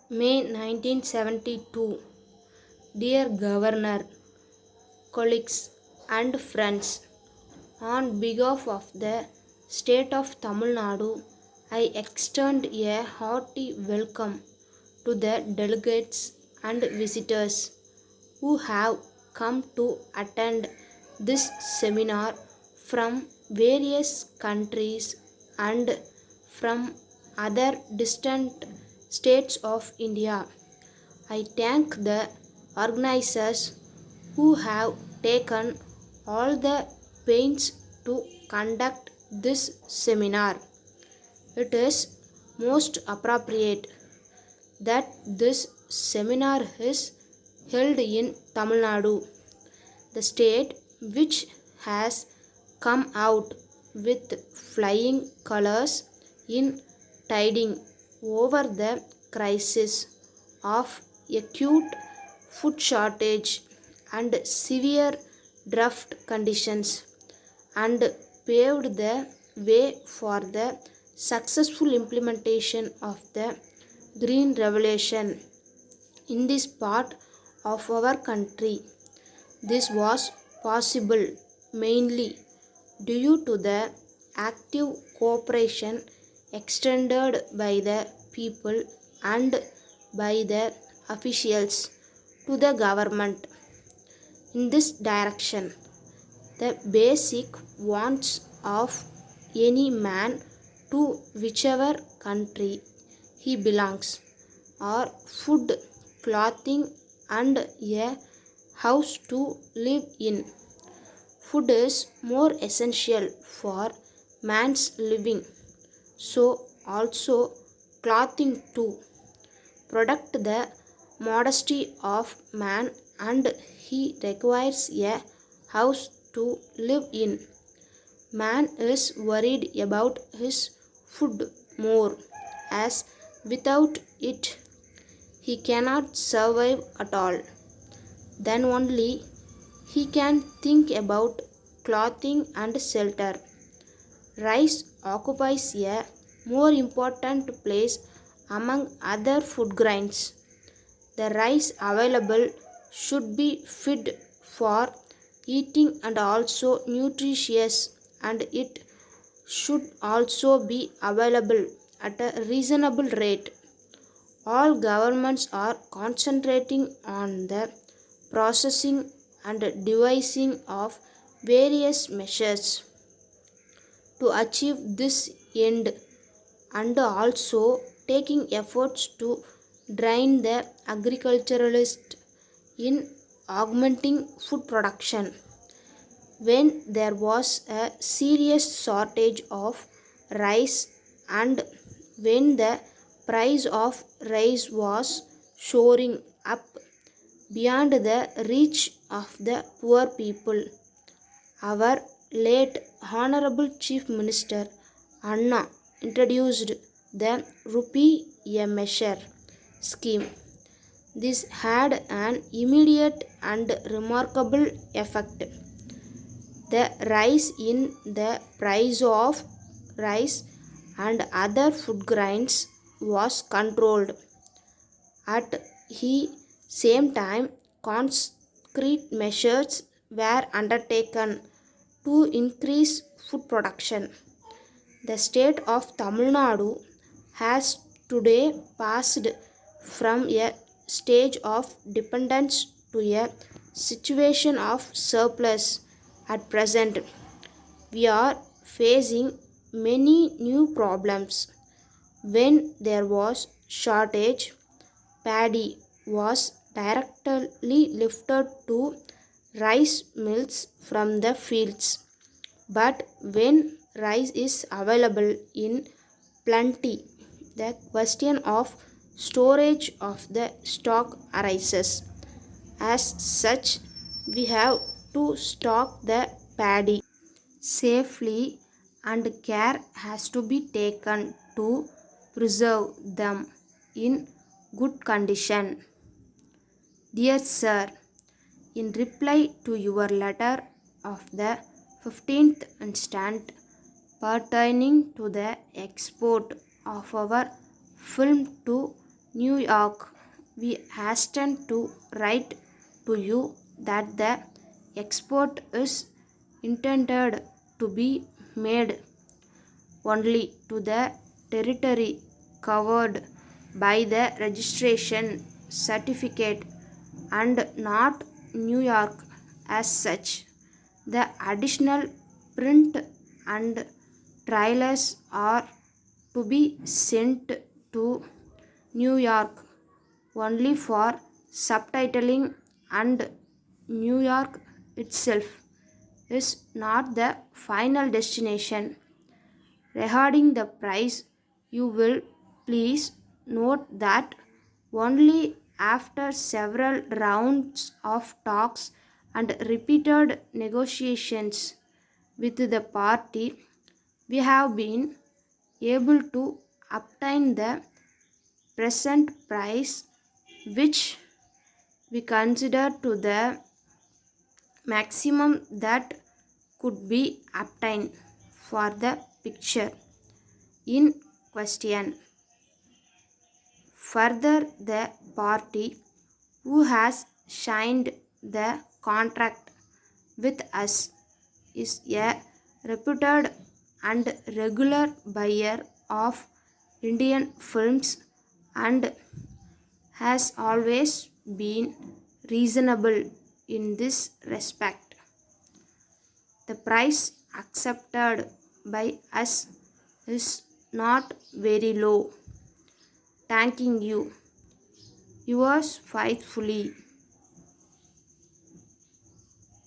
May 1972. Dear Governor, colleagues, and friends, on behalf of the state of Tamil Nadu, I extend a hearty welcome to the delegates and visitors who have come to attend this seminar from various countries and from other distant states of India. I thank the organizers who have taken all the pains to conduct this seminar. It is most appropriate that this seminar is held in Tamil Nadu, the state which has come out with flying colors in tiding over the crisis of acute food shortage and severe drought conditions, and paved the way for the successful implementation of the Green Revolution in this part of our country. This was possible mainly due to the active cooperation extended by the people and by the officials to the government. In this direction, the basic wants of any man, to whichever country he belongs, are food, clothing, and a house to live in. Food is more essential for man's living, so also clothing too. Protect the modesty of man, and he requires a house to live in. Man is worried about his food more, as without it he cannot survive at all. Then only he can think about clothing and shelter. Rice occupies a more important place among other food grains. The rice available should be fit for eating and also nutritious, and it should also be available at a reasonable rate. All governments are concentrating on the processing and devising of various measures to achieve this end, and also taking efforts to drain the agriculturalist in augmenting food production. When there was a serious shortage of rice, and when the price of rice was soaring up beyond the reach of the poor people, our late Honorable Chief Minister Anna introduced the Rupee a Measure scheme. This had an immediate and remarkable effect. The rise in the price of rice and other food grains was controlled. At the same time, concrete measures were undertaken to increase food production. The state of Tamil Nadu has today passed from a stage of dependence to a situation of surplus. At present, we are facing many new problems. When there was shortage, paddy was directly lifted to rice mills from the fields. But when rice is available in plenty, the question of storage of the stock arises. As such, we have to stock the paddy safely, and care has to be taken to preserve them in good condition. Dear Sir, in reply to your letter of the 15th instant pertaining to the export of our film to New York, we hasten to write to you that the export is intended to be made only to the territory covered by the registration certificate and not New York as such. The additional print and trailers are to be sent to New York only for subtitling, and New York itself is not the final destination. Regarding the price, you will please note that only after several rounds of talks and repeated negotiations with the party, we have been able to obtain the present price, which we consider to the maximum that could be obtained for the picture in question. Further, the party who has signed the contract with us is a reputed and regular buyer of Indian films and has always been reasonable in this respect. The price accepted by us is not very low. Thanking you. Yours faithfully.